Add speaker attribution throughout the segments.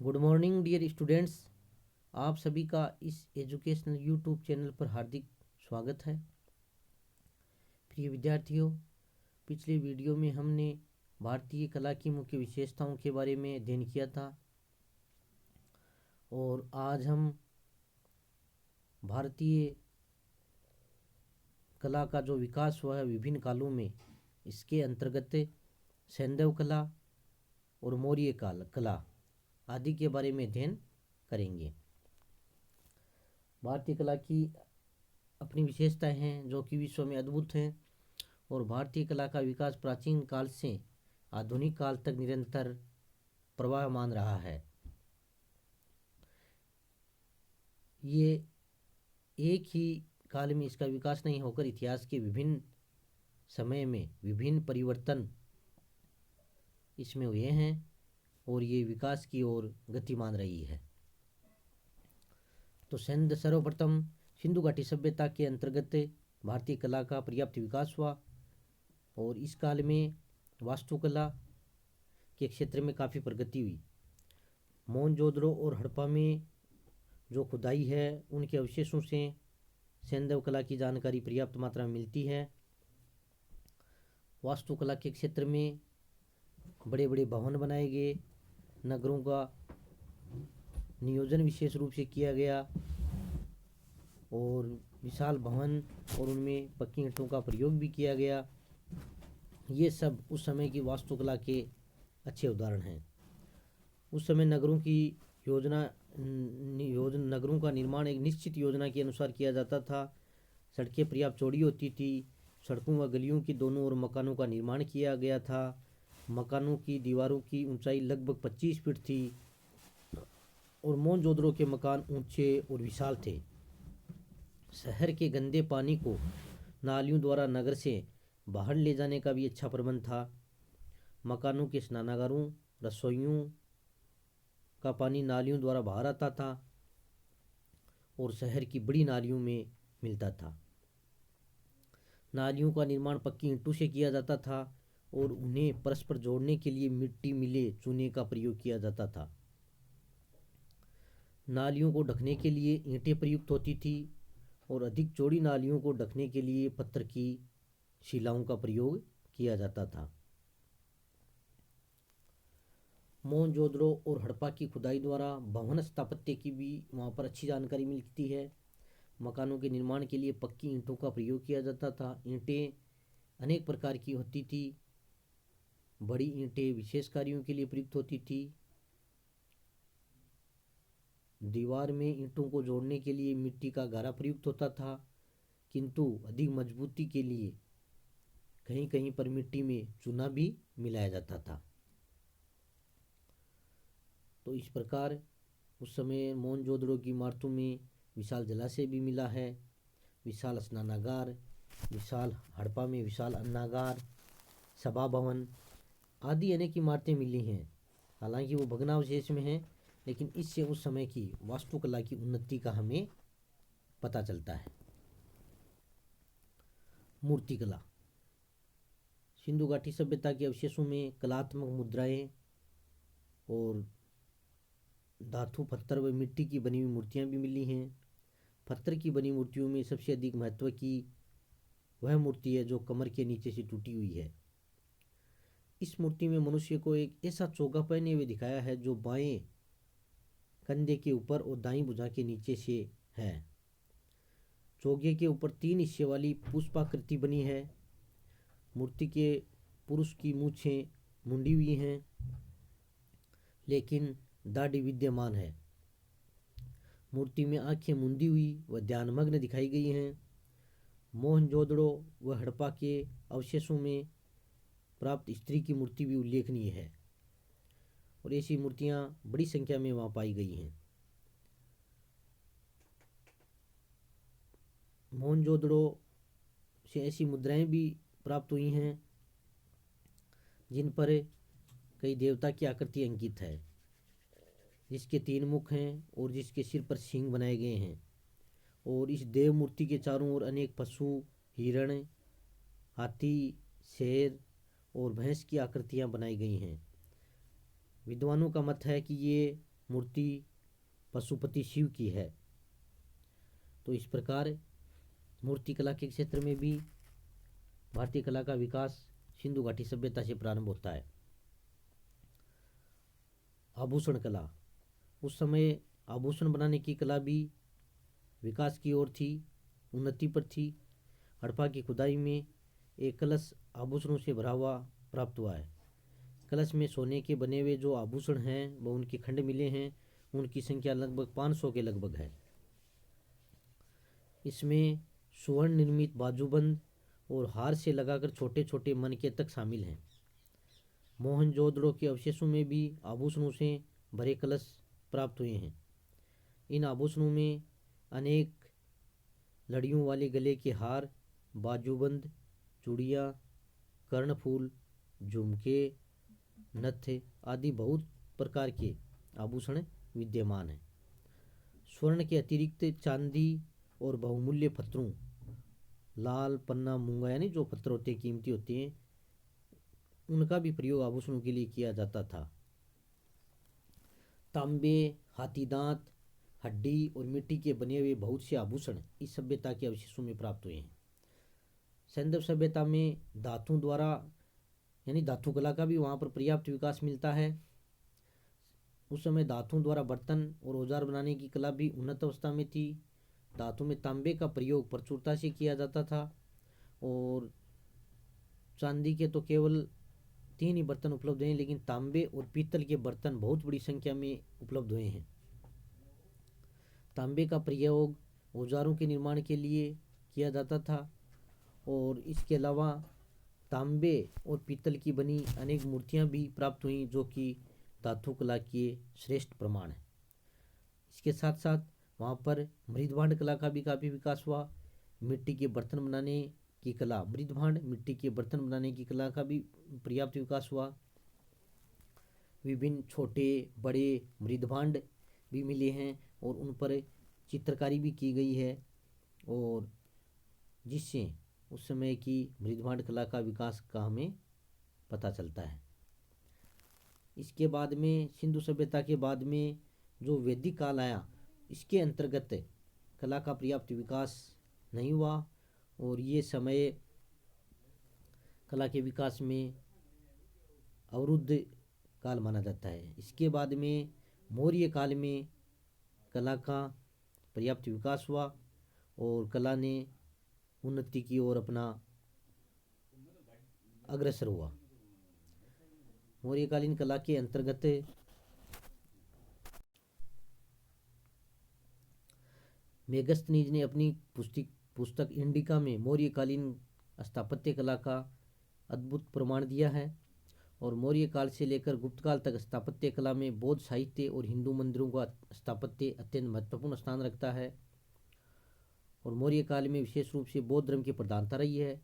Speaker 1: Good morning dear students. आप सभी का इस एजुकेशनल यूट्यूब चैनल पर हार्दिक स्वागत है। प्रिय विद्यार्थियों, पिछले वीडियो में हमने भारतीय कला की मुख्य विशेषताओं के बारे में अध्ययन किया था और आज हम भारतीय कला का जो विकास हुआ है विभिन्न कालों में, इसके अंतर्गत सैंधव कला और मौर्य कला आदि के बारे में अध्ययन करेंगे। भारतीय कला की अपनी विशेषताएं हैं जो कि विश्व में अद्भुत हैं और भारतीय कला का विकास प्राचीन काल से आधुनिक काल तक निरंतर प्रवाहमान रहा है। ये एक ही काल में इसका विकास नहीं होकर इतिहास के विभिन्न समय में विभिन्न परिवर्तन इसमें हुए हैं और ये विकास की ओर गतिमान रही है। तो सर्वप्रथम सिंधु घाटी सभ्यता के अंतर्गत भारतीय कला का पर्याप्त विकास हुआ और इस काल में वास्तुकला के क्षेत्र में काफ़ी प्रगति हुई। मोहनजोदड़ो और हड़प्पा में जो खुदाई है उनके अवशेषों से सैंधव कला की जानकारी पर्याप्त मात्रा में मिलती है। वास्तुकला के क्षेत्र में बड़े बड़े भवन बनाए गए, नगरों का नियोजन विशेष रूप से किया गया और विशाल भवन और उनमें पक्की ईंटों का प्रयोग भी किया गया। ये सब उस समय की वास्तुकला के अच्छे उदाहरण हैं। उस समय नगरों की नगरों का निर्माण एक निश्चित योजना के अनुसार किया जाता था। सड़कें पर्याप्त चौड़ी होती थी। सड़कों व गलियों की दोनों ओर मकानों का निर्माण किया गया था। मकानों की दीवारों की ऊंचाई लगभग 25 फीट थी और मोहनजोदड़ो के मकान ऊंचे और विशाल थे। शहर के गंदे पानी को नालियों द्वारा नगर से बाहर ले जाने का भी अच्छा प्रबंध था। मकानों के स्नानागारों, रसोइयों का पानी नालियों द्वारा बाहर आता था और शहर की बड़ी नालियों में मिलता था। नालियों का निर्माण पक्की ईंटों से किया जाता था और उन्हें परस्पर जोड़ने के लिए मिट्टी मिले चूने का प्रयोग किया जाता था। नालियों को ढकने के लिए ईंटें प्रयुक्त होती थी और अधिक चौड़ी नालियों को ढकने के लिए पत्थर की शिलाओं का प्रयोग किया जाता था। मोहनजोदड़ो और हड़प्पा की खुदाई द्वारा भवन स्थापत्य की भी वहाँ पर अच्छी जानकारी मिलती है। मकानों के निर्माण के लिए पक्की ईंटों का प्रयोग किया जाता था। ईंटें अनेक प्रकार की होती थी। बड़ी ईंटें विशेष कार्यों के लिए प्रयुक्त होती थी। दीवार में ईंटों को जोड़ने के लिए मिट्टी का गारा प्रयुक्त होता था, किंतु अधिक मजबूती के लिए कहीं कहीं पर मिट्टी में चूना भी मिलाया जाता था। तो इस प्रकार उस समय मोहनजोदड़ो की इमारतों में विशाल जलाशय भी मिला है, विशाल स्नानागार, विशाल हड़प्पा में विशाल अन्नागार, सभा भवन आदि अनेक इमारतें मिली हैं। हालांकि वो भग्नावशेष में हैं, लेकिन इससे उस समय की वास्तुकला की उन्नति का हमें पता चलता है। मूर्तिकला। सिंधु घाटी सभ्यता के अवशेषों में कलात्मक मुद्राएं और धातु, पत्थर व मिट्टी की बनी हुई मूर्तियां भी मिली हैं। पत्थर की बनी मूर्तियों में सबसे अधिक महत्व की वह मूर्ति है जो कमर के नीचे से टूटी हुई है। इस मूर्ति में मनुष्य को एक ऐसा चोगा पहने हुए दिखाया है जो बाएं कंधे के ऊपर और दाईं भुजा के नीचे से है। चोगे के ऊपर 3 हिस्से वाली पुष्पाकृति बनी है। मूर्ति के पुरुष की मूछें मुंडी हुई हैं, लेकिन दाढ़ी विद्यमान है। मूर्ति में आंखें मुंदी हुई व ध्यानमग्न दिखाई गई हैं। मोहनजोदड़ो व हड़प्पा के अवशेषों में प्राप्त स्त्री की मूर्ति भी उल्लेखनीय है और ऐसी मूर्तियां बड़ी संख्या में वहां पाई गई हैं। मोहनजोदड़ो से ऐसी मुद्राएं भी प्राप्त हुई हैं जिन पर कई देवता की आकृति अंकित है, जिसके 3 मुख हैं और जिसके सिर पर सींग बनाए गए हैं। और इस देव मूर्ति के चारों ओर अनेक पशु, हिरण, हाथी, शेर और भैंस की आकृतियां बनाई गई हैं। विद्वानों का मत है कि ये मूर्ति पशुपति शिव की है। तो इस प्रकार मूर्ति कला के क्षेत्र में भी भारतीय कला का विकास सिंधु घाटी सभ्यता से प्रारंभ होता है। आभूषण कला, उस समय आभूषण बनाने की कला भी विकास की ओर थी, उन्नति पर थी। हड़प्पा की खुदाई में एक कलश आभूषणों से भरा हुआ प्राप्त हुआ है। कलश में सोने के बने हुए जो आभूषण हैं वो उनके खंड मिले हैं, उनकी संख्या लगभग 500 के लगभग है। इसमें स्वर्ण निर्मित बाजूबंद और हार से लगाकर छोटे छोटे मनके तक शामिल हैं। मोहनजोदड़ो के अवशेषों में भी आभूषणों से भरे कलश प्राप्त हुए हैं। इन आभूषणों में अनेक लड़ियों वाले गले के हार, बाजूबंद, चूड़ियाँ, कर्णफूल, झुमके, नथ आदि बहुत प्रकार के आभूषण विद्यमान हैं। स्वर्ण के अतिरिक्त चांदी और बहुमूल्य पत्थरों, लाल पन्ना मूंगा यानी जो पत्थर होते हैं कीमती होते हैं, उनका भी प्रयोग आभूषणों के लिए किया जाता था। तांबे, हाथीदांत, हड्डी और मिट्टी के बने हुए बहुत से आभूषण इस सभ्यता के अवशेषों में प्राप्त हुए हैं। सैंधव सभ्यता में धातुओं द्वारा यानी धातु कला का भी वहाँ पर पर्याप्त विकास मिलता है। उस समय धातुओं द्वारा बर्तन और औजार बनाने की कला भी उन्नत अवस्था में थी। धातु में तांबे का प्रयोग प्रचुरता से किया जाता था और चांदी के तो केवल 3 ही बर्तन उपलब्ध हैं, लेकिन तांबे और पीतल के बर्तन बहुत बड़ी संख्या में उपलब्ध हुए हैं। तांबे का प्रयोग औजारों के निर्माण के लिए किया जाता था और इसके अलावा तांबे और पीतल की बनी अनेक मूर्तियां भी प्राप्त हुई, जो कि धातु कला के श्रेष्ठ प्रमाण हैं। इसके साथ साथ वहाँ पर मृदभांड कला का भी काफ़ी विकास हुआ। मिट्टी के बर्तन बनाने की कला, मृदभांड मिट्टी के बर्तन बनाने की कला का भी पर्याप्त विकास हुआ। विभिन्न छोटे बड़े मृदभांड भी मिले हैं और उन पर चित्रकारी भी की गई है, और जिससे उस समय की मृदभांड कला का विकास का हमें पता चलता है। इसके बाद में सिंधु सभ्यता के बाद में जो वैदिक काल आया, इसके अंतर्गत कला का पर्याप्त विकास नहीं हुआ और ये समय कला के विकास में अवरुद्ध काल माना जाता है। इसके बाद में मौर्य काल में कला का पर्याप्त विकास हुआ और कला ने उन्नति की ओर अपना अग्रसर हुआ। मौर्यकालीन कला के अंतर्गत मेगस्थनीज ने अपनी पुस्तक इंडिका में मौर्यकालीन स्थापत्य कला का अद्भुत प्रमाण दिया है और मौर्य काल से लेकर गुप्त काल तक स्थापत्य कला में बौद्ध साहित्य और हिंदू मंदिरों का स्थापत्य अत्यंत महत्वपूर्ण स्थान रखता है। और मौर्य काल में विशेष रूप से बौद्ध धर्म की प्रधानता रही है,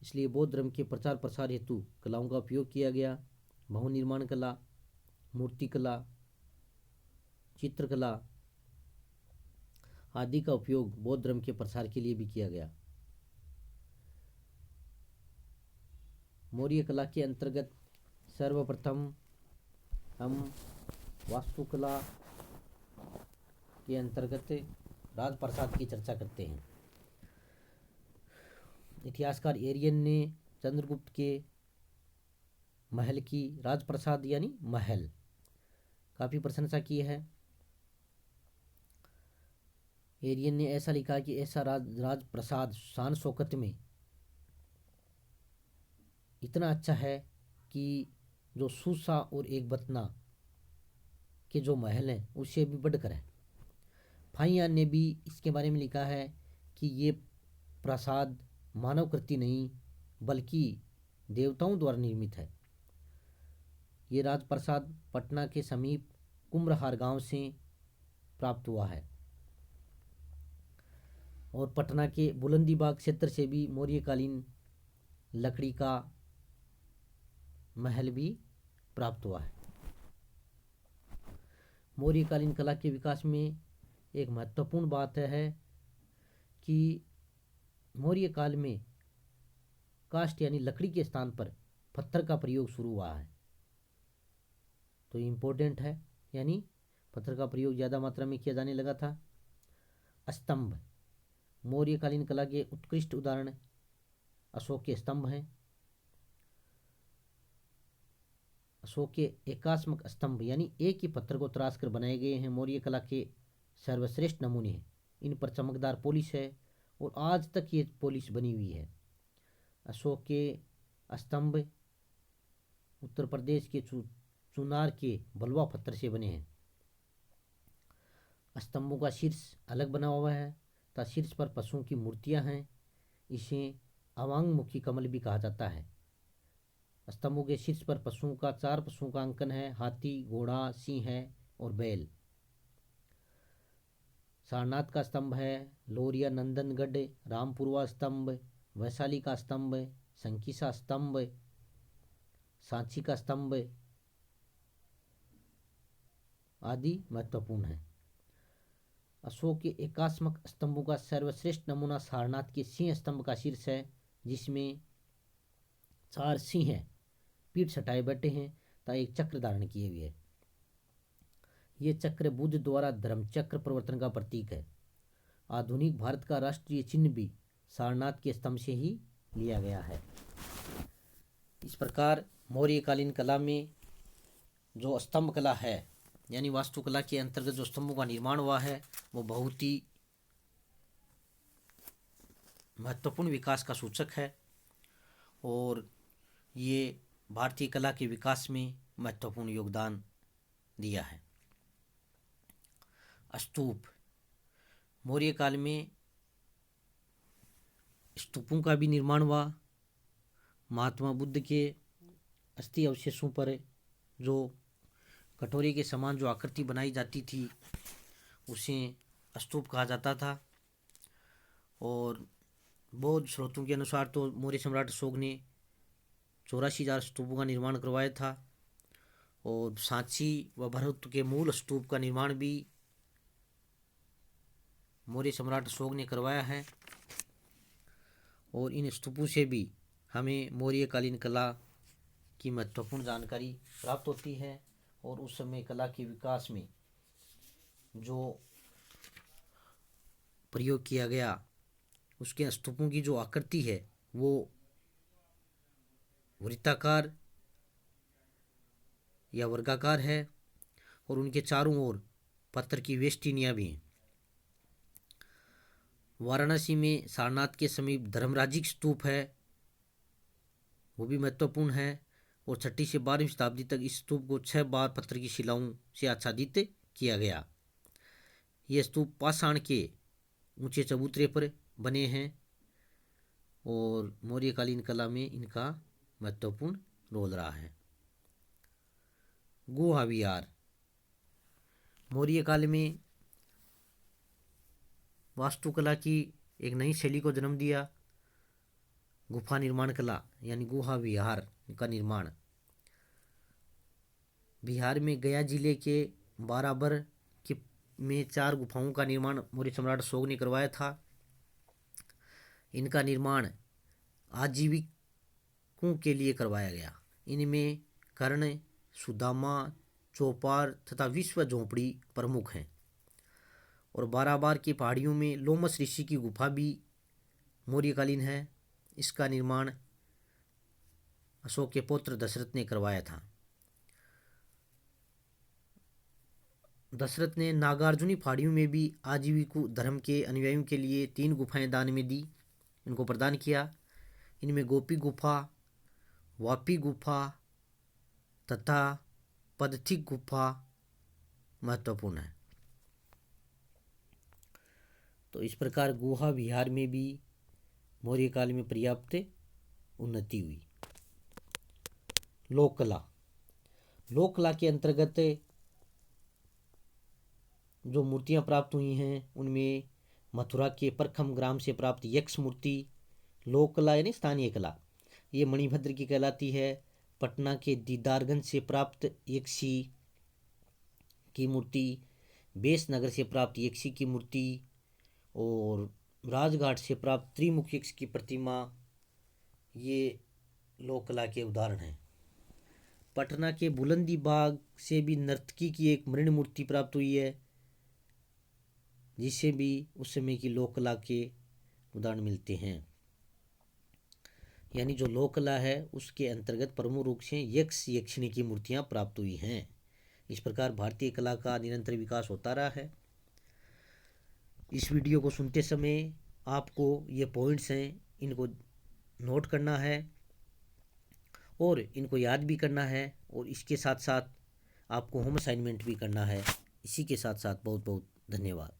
Speaker 1: इसलिए बौद्ध धर्म के प्रचार प्रसार हेतु कलाओं का उपयोग किया गया। भवन निर्माण कला, मूर्ति कला, चित्रकला आदि का उपयोग बौद्ध धर्म के प्रसार के लिए भी किया गया। मौर्य कला के अंतर्गत सर्वप्रथम हम वास्तुकला के अंतर्गत राजप्रासाद की चर्चा करते हैं। इतिहासकार एरियन ने चंद्रगुप्त के महल की, राजप्रासाद यानी महल, काफ़ी प्रशंसा की है। एरियन ने ऐसा लिखा कि ऐसा राजप्रासाद शान शौकत में इतना अच्छा है कि जो सूसा और एक बतना के जो महल हैं उससे भी बढ़कर है। फाहियान ने भी इसके बारे में लिखा है कि ये प्रासाद मानव कृति नहीं बल्कि देवताओं द्वारा निर्मित है। ये राजप्रासाद पटना के समीप कुम्भरहार गांव से प्राप्त हुआ है और पटना के बुलंदीबाग क्षेत्र से भी मौर्यकालीन लकड़ी का महल भी प्राप्त हुआ है। मौर्यकालीन कला के विकास में एक महत्वपूर्ण बात है कि मौर्य काल में काष्ठ यानी लकड़ी के स्थान पर पत्थर का प्रयोग शुरू हुआ है, तो इम्पोर्टेंट है। यानी पत्थर का प्रयोग ज़्यादा मात्रा में किया जाने लगा था। स्तंभ, मौर्यकालीन कला के उत्कृष्ट उदाहरण अशोक के स्तंभ हैं। अशोक के एकात्मक स्तंभ यानी एक ही पत्थर को तराश कर बनाए गए हैं, मौर्य कला के सर्वश्रेष्ठ नमूने हैं। इन पर चमकदार पॉलिश है और आज तक ये पॉलिश बनी हुई है। अशोक के स्तंभ उत्तर प्रदेश के चुनार के बलुआ पत्थर से बने हैं। स्तंभों का शीर्ष अलग बना हुआ है तथा शीर्ष पर पशुओं की मूर्तियां हैं। इसे अवांगमुखी कमल भी कहा जाता है। स्तंभों के शीर्ष पर चार पशुओं का अंकन है, हाथी, घोड़ा, सिंह और बैल। सारनाथ का स्तंभ है, लोरिया नंदनगढ़, रामपुरवा स्तंभ, वैशाली का स्तंभ, संकीसा स्तंभ, सांची का स्तंभ आदि महत्वपूर्ण है। अशोक के एकात्मक स्तंभों का सर्वश्रेष्ठ नमूना सारनाथ के सिंह स्तंभ का शीर्ष है, जिसमें 4 सिंह पीठ सटाए बैठे हैं तथा एक चक्र धारण किए हुए है। ये चक्र बुद्ध द्वारा धर्मचक्र परिवर्तन का प्रतीक है। आधुनिक भारत का राष्ट्रीय चिन्ह भी सारनाथ के स्तंभ से ही लिया गया है। इस प्रकार मौर्यकालीन कला में जो स्तंभ कला है यानी वास्तुकला के अंतर्गत जो स्तंभों का निर्माण हुआ है वो बहुत ही महत्वपूर्ण विकास का सूचक है और ये भारतीय कला के विकास में महत्वपूर्ण योगदान दिया है। स्तूप, मौर्य काल में स्तूपों का भी निर्माण हुआ। महात्मा बुद्ध के अस्थि अवशेषों पर जो कटोरे के समान जो आकृति बनाई जाती थी उसे स्तूप कहा जाता था। और बौद्ध स्रोतों के अनुसार तो मौर्य सम्राट अशोक ने 84,000 स्तूपों का निर्माण करवाया था और सांची व भरत के मूल स्तूप का निर्माण भी मौर्य सम्राट अशोक ने करवाया है। और इन स्तूपों से भी हमें मौर्यकालीन कला की महत्वपूर्ण जानकारी प्राप्त होती है और उस समय कला के विकास में जो प्रयोग किया गया उसके स्तूपों की जो आकृति है वो वृत्ताकार या वर्गाकार है और उनके चारों ओर पत्थर की वेष्टिनियां भी हैं। वाराणसी में सारनाथ के समीप धर्मराजिक स्तूप है, वो भी महत्वपूर्ण है और 6वीं से 12वीं शताब्दी तक इस स्तूप को 6 बार पत्थर की शिलाओं से आच्छादित किया गया। यह स्तूप पाषाण के ऊंचे चबूतरे पर बने हैं और मौर्यकालीन कला में इनका महत्वपूर्ण रोल रहा है। गुहा विहार, मौर्य काल में वास्तुकला की एक नई शैली को जन्म दिया। गुफा निर्माण कला यानी गुहा विहार का निर्माण बिहार में गया जिले के बाराबर के में 4 गुफाओं का निर्माण मौर्य सम्राट अशोक ने करवाया था। इनका निर्माण आजीविकों के लिए करवाया गया। इनमें कर्ण, सुदामा, चौपार तथा विश्व झोंपड़ी प्रमुख हैं। और बाराबार की पहाड़ियों में लोमस ऋषि की गुफा भी मौर्यकालीन है। इसका निर्माण अशोक के पुत्र दशरथ ने करवाया था। दशरथ ने नागार्जुनी पहाड़ियों में भी आजीविको धर्म के अनुयायियों के लिए 3 गुफाएं दान में दी, इनको प्रदान किया। इनमें गोपी गुफा, वापी गुफा तथा पदथिक गुफा महत्वपूर्ण है। तो इस प्रकार गुहा विहार में भी मौर्य काल में पर्याप्त उन्नति हुई। लोक कला, लोक कला के अंतर्गत जो मूर्तियां प्राप्त हुई हैं उनमें मथुरा के परखम ग्राम से प्राप्त यक्ष मूर्ति लोक कला यानी स्थानीय कला, ये मणिभद्र की कहलाती है। पटना के दीदारगंज से प्राप्त यक्षी की मूर्ति, बेसनगर से प्राप्त यक्षी की मूर्ति और राजघाट से प्राप्त त्रिमुख यक्ष की प्रतिमा, ये लोक कला के उदाहरण हैं। पटना के बुलंदी बाग से भी नर्तकी की एक मृण मूर्ति प्राप्त हुई है, जिससे भी उस समय की लोक कला के उदाहरण मिलते हैं। यानी जो लोक कला है उसके अंतर्गत प्रमुख रूप से यक्ष यक्षिणी की मूर्तियां प्राप्त हुई हैं। इस प्रकार भारतीय कला का निरंतर विकास होता रहा है। इस वीडियो को सुनते समय आपको ये पॉइंट्स हैं, इनको नोट करना है और इनको याद भी करना है, और इसके साथ साथ आपको होम असाइनमेंट भी करना है। इसी के साथ साथ बहुत बहुत धन्यवाद।